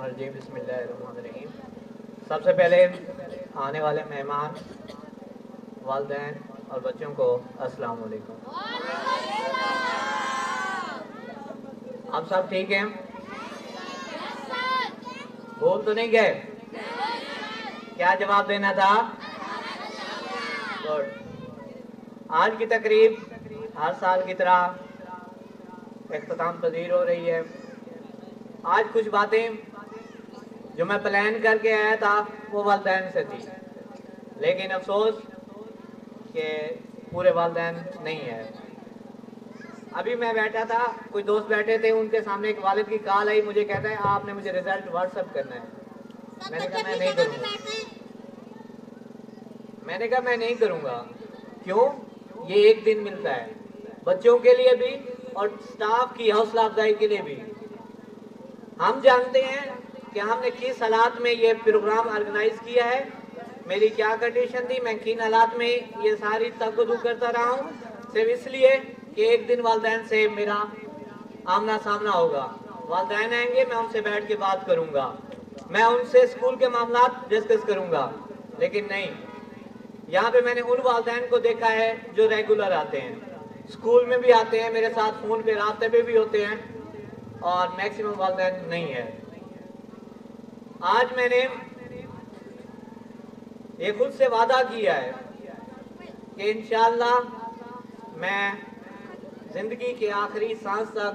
मिनश्शैतानिर्रजीम बिस्मिल्लाहिर्रहमानिर्रहीम। सबसे पहले आने वाले मेहमान, वालिदैन और बच्चों को अस्सलाम वालेकुम। आप सब ठीक हैं? भूल तो नहीं गए? क्या जवाब देना था? गुड। आज की तकरीब हर साल की तरह इख्तिताम पजीर हो रही है। आज कुछ बातें जो मैं प्लान करके आया था वो वालिदैन से थी, लेकिन अफसोस कि पूरे वालिदैन नहीं है। अभी मैं बैठा था, कुछ दोस्त बैठे थे, उनके सामने एक वालिद की कॉल आई, मुझे कहता है आपने मुझे रिजल्ट व्हाट्सएप करना है। मैंने कहा मैं नहीं करूँगा। क्यों? ये एक दिन मिलता है बच्चों के लिए भी और स्टाफ की हौसला अफजाई के लिए भी। हम जानते हैं कि हमने किस हालात में ये प्रोग्राम ऑर्गेनाइज किया है, मेरी क्या कंडीशन थी, मैं किन हालात में ये सारी तकदू करता रहा हूँ, सिर्फ इसलिए कि एक दिन वालिदैन से मेरा आमना सामना होगा। वालिदैन आएंगे, मैं उनसे बैठ के बात करूँगा, मैं उनसे स्कूल के मामला डिस्कस करूँगा। लेकिन नहीं, यहाँ पे मैंने उन वालिदैन को देखा है जो रेगुलर आते हैं, स्कूल में भी आते हैं, मेरे साथ फ़ोन पे रास्ते पे भी होते हैं, और मैक्सिमम वालिदैन नहीं है। आज मैंने ये खुद से वादा किया है कि इंशाअल्लाह मैं ज़िंदगी के आखिरी सांस तक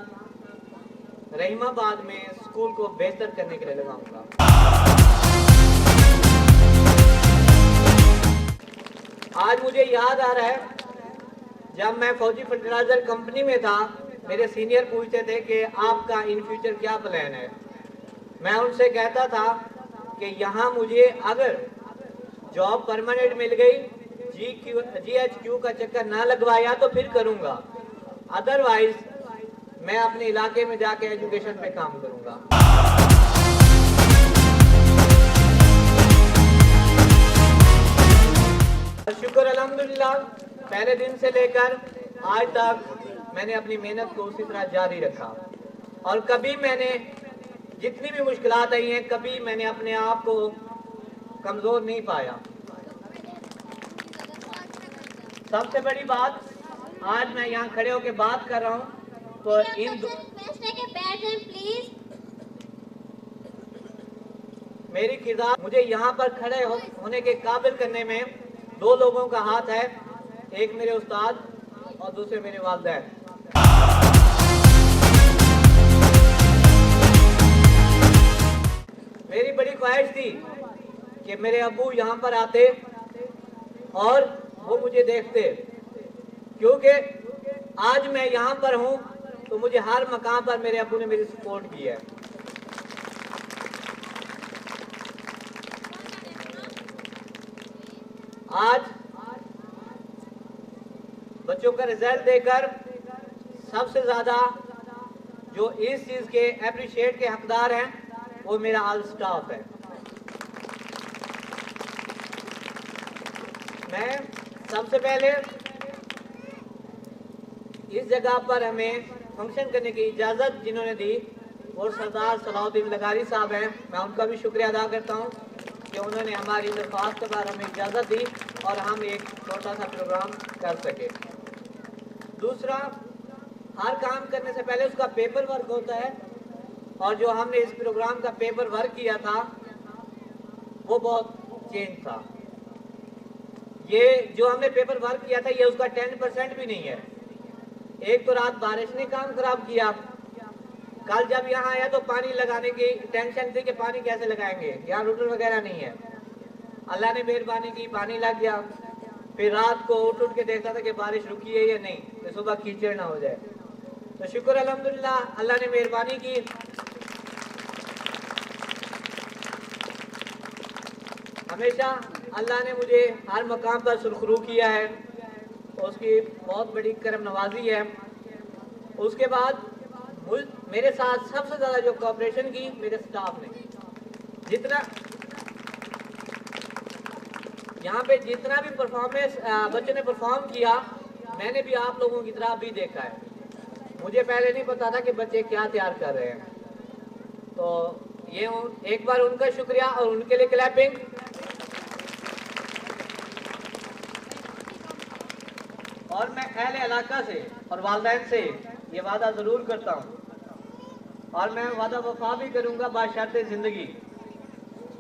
रहीमाबाद में स्कूल को बेहतर करने के लिए लगाऊंगा। आज मुझे याद आ रहा है, जब मैं फौजी फर्टिलाइजर कंपनी में था, मेरे सीनियर पूछते थे कि आपका इन फ्यूचर क्या प्लान है। मैं उनसे कहता था कि यहाँ मुझे अगर जॉब परमानेंट मिल गई, GHQ का चक्कर ना लगवाया तो फिर करूँगा, अदरवाइज मैं अपने इलाके में जाके एजुकेशन पे काम करूँगा। शुक्र अल्हम्दुलिल्लाह, पहले दिन से लेकर आज तक मैंने अपनी मेहनत को उसी तरह जारी रखा, और कभी मैंने जितनी भी मुश्किलात आई हैं, कभी मैंने अपने आप को कमज़ोर नहीं पाया। सबसे बड़ी बात, आज मैं यहाँ खड़े होकर बात कर रहा हूँ तो मेरी किरदार मुझे यहाँ पर खड़े होने के काबिल करने में दो लोगों का हाथ है, एक मेरे उस्ताद और दूसरे मेरे वालिदैन। मेरी बड़ी ख्वाहिश थी कि मेरे अब्बू यहाँ पर आते और वो मुझे देखते, क्योंकि आज मैं यहाँ पर हूँ तो मुझे हर मकाम पर मेरे अब्बू ने मेरी सपोर्ट की है। आज बच्चों का रिजल्ट देकर सबसे ज्यादा जो इस चीज के अप्रिशिएट के हकदार हैं वो मेरा ऑल स्टाफ है। मैं सबसे पहले इस जगह पर हमें फंक्शन करने की इजाज़त जिन्होंने दी वो सरदार सलाउद्दीन लगारी साहब हैं। मैं उनका भी शुक्रिया अदा करता हूँ कि उन्होंने हमारी दरख्वास्त पर हमें इजाज़त दी और हम एक छोटा सा प्रोग्राम कर सके। दूसरा, हर काम करने से पहले उसका पेपर वर्क होता है, और जो हमने इस प्रोग्राम का पेपर वर्क किया था वो बहुत चेंज था। ये जो हमने पेपर वर्क किया था ये उसका 10% भी नहीं है। एक तो रात बारिश ने काम खराब किया, कल जब यहाँ आया तो पानी लगाने की टेंशन थी कि पानी कैसे लगाएंगे, यहाँ रूटर वगैरह नहीं है। अल्लाह ने मेहरबानी की, पानी लग गया। फिर रात को उठ के देखता था कि बारिश रुकी है या नहीं, तो सुबह कीचड़ ना हो जाए। तो शुक्र अल्हम्दुलिल्लाह, अल्लाह ने मेहरबानी की। हमेशा अल्लाह ने मुझे हर मकाम पर सुरखरू किया है, उसकी बहुत बड़ी करम नवाजी है। उसके बाद मेरे साथ सबसे ज़्यादा जो कोऑपरेशन की मेरे स्टाफ ने, जितना यहाँ पे जितना भी परफॉर्मेंस बच्चों ने परफॉर्म किया, मैंने भी आप लोगों की तरह भी देखा है। मुझे पहले नहीं पता था कि बच्चे क्या तैयार कर रहे हैं, तो ये एक बार उनका शुक्रिया और उनके लिए क्लैपिंग। और मैं अहले इलाका से और वालिदैन से ये वादा ज़रूर करता हूँ और मैं वादा वफा भी करूँगा बाशर्ते ज़िंदगी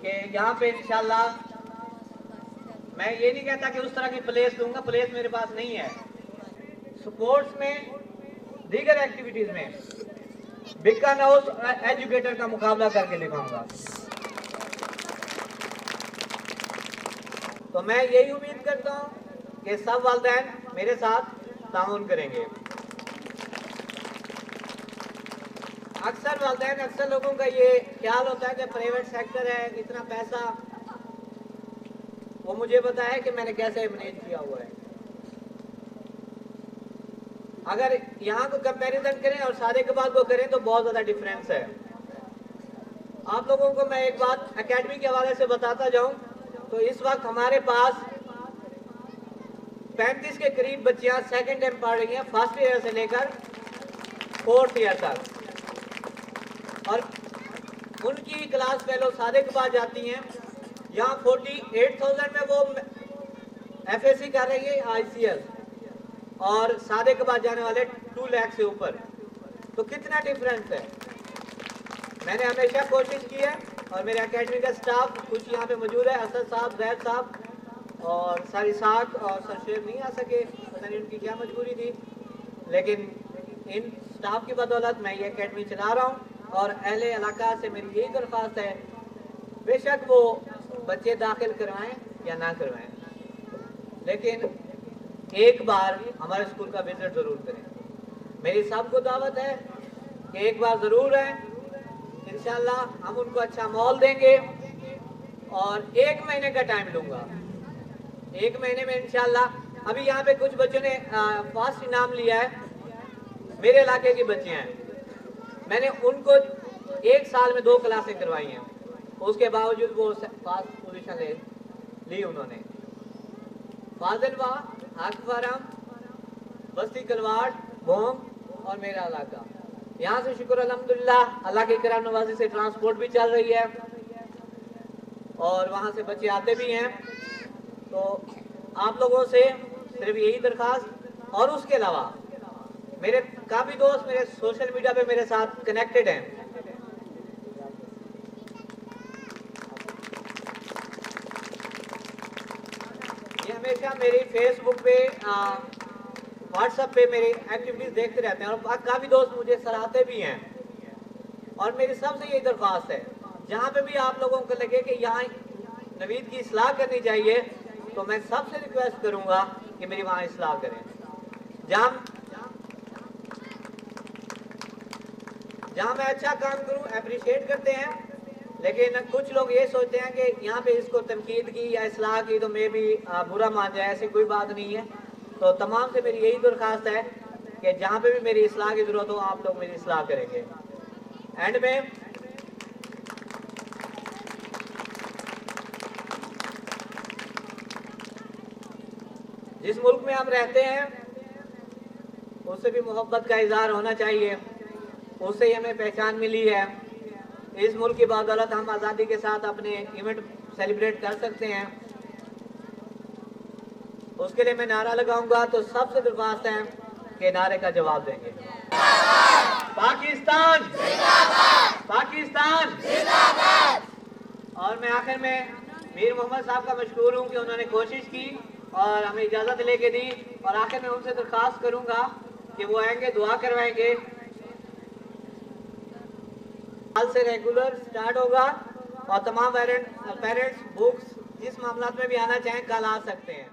कि यहाँ पे इंशाल्लाह मैं ये नहीं कहता कि उस तरह की प्लेस दूंगा, प्लेस मेरे पास नहीं है। स्पोर्ट्स में, दीगर एक्टिविटीज में बिकान हाउस एजुकेटर का मुकाबला करके दिखाऊंगा। तो मैं यही उम्मीद करता हूँ कि सब वालिदैन मेरे साथ ताउन करेंगे। अक्सर लोगों का ये ख्याल होता है कि प्राइवेट सेक्टर है, इतना पैसा, वो मुझे पता है कि मैंने कैसे मैनेज किया हुआ है। अगर यहाँ को कंपैरिजन करें और सारे के बाद को करें तो बहुत ज़्यादा डिफरेंस है। आप लोगों को मैं एक बात एकेडमी के हवाले से बताता जाऊं तो इस वक्त हमारे पास 35 के करीब बच्चियां सेकंड टाइम पढ़ रही हैं, फर्स्ट ईयर से लेकर 4th ईयर तक, और उनकी क्लास फेलो सादे के बाद जाती हैं। यहाँ 48,000 में वो FSC कर रही है ICS, और सादे के बाद जाने वाले 2 लाख से ऊपर। तो कितना डिफरेंस है। मैंने हमेशा कोशिश की है और मेरे एकेडमी का स्टाफ कुछ यहाँ पे मौजूद है, असद साहब, जैद साहब और सारी साख और सरशेर नहीं आ सके, पता नहीं उनकी क्या मजबूरी थी, लेकिन इन स्टाफ की बदौलत मैं ये एकेडमी चला रहा हूँ। और अहले इलाका से मेरी यही दरख्वास्त है, बेशक वो बच्चे दाखिल करवाएं या ना करवाएं, लेकिन एक बार हमारे स्कूल का विजिट ज़रूर करें। मेरी सबको दावत है कि एक बार ज़रूर है, इंशाल्लाह हम उनको अच्छा माहौल देंगे और 1 महीने का टाइम लूँगा। 1 महीने में इंशाल्लाह, अभी यहाँ पे कुछ बच्चों ने फर्स्ट इनाम लिया है, मेरे इलाके के बच्चे हैं, मैंने उनको 1 साल में 2 क्लासें करवाई हैं, उसके बावजूद वो फर्स्ट पोजीशन ली उन्होंने। फाजिलवा, हाकफारम, बस्ती कलवाड़, भोंग और मेरा इलाका, यहाँ से शुक्र अल्हम्दुलिल्लाह अल्लाह की करम नवाजी से ट्रांसपोर्ट भी चल रही है और वहाँ से बच्चे आते भी हैं। तो आप लोगों से सिर्फ यही दरख्वास्त, और उसके अलावा मेरे काफ़ी दोस्त मेरे सोशल मीडिया पे मेरे साथ कनेक्टेड हैं। ये हमेशा मेरी फेसबुक पे, व्हाट्सएप पे मेरी एक्टिविटीज़ देखते रहते हैं और काफ़ी दोस्त मुझे सराहते भी हैं। और मेरी सबसे यही दरख्वास्त है, जहाँ पे भी आप लोगों को लगे कि यहाँ नवीद की इस्लाह करनी चाहिए, तो मैं सबसे रिक्वेस्ट करूँगा कि मेरी वहाँ इस्लाह करें। जहाँ मैं अच्छा काम करूँ अप्रिशिएट करते हैं, लेकिन कुछ लोग ये सोचते हैं कि यहाँ पे इसको तनकीद की या इस्लाह की तो मैं भी बुरा मान जाए, ऐसी कोई बात नहीं है। तो तमाम से मेरी यही दरख्वास्त है कि जहाँ पे भी मेरी इस्लाह की ज़रूरत हो आप लोग मेरी इस्लाह करेंगे। एंड में जिस मुल्क में हम रहते हैं उससे भी मोहब्बत का इजहार होना चाहिए, उससे ही हमें पहचान मिली है। इस मुल्क की बदौलत हम आज़ादी के साथ अपने इवेंट सेलिब्रेट कर सकते हैं। उसके लिए मैं नारा लगाऊंगा, तो सबसे दरख्वास्त है कि नारे का जवाब देंगे। पाकिस्तान पाकिस्तान। और मैं आखिर में मीर मोहम्मद साहब का मशकूर हूँ कि उन्होंने कोशिश की और हमें इजाज़त लेके दी, और आखिर में उनसे दरख्वास्त करूँगा कि वो आएंगे, दुआ करवाएंगे। कल से रेगुलर स्टार्ट होगा और तमाम पेरेंट्स बुक्स जिस मामला में भी आना चाहें कल आ सकते हैं।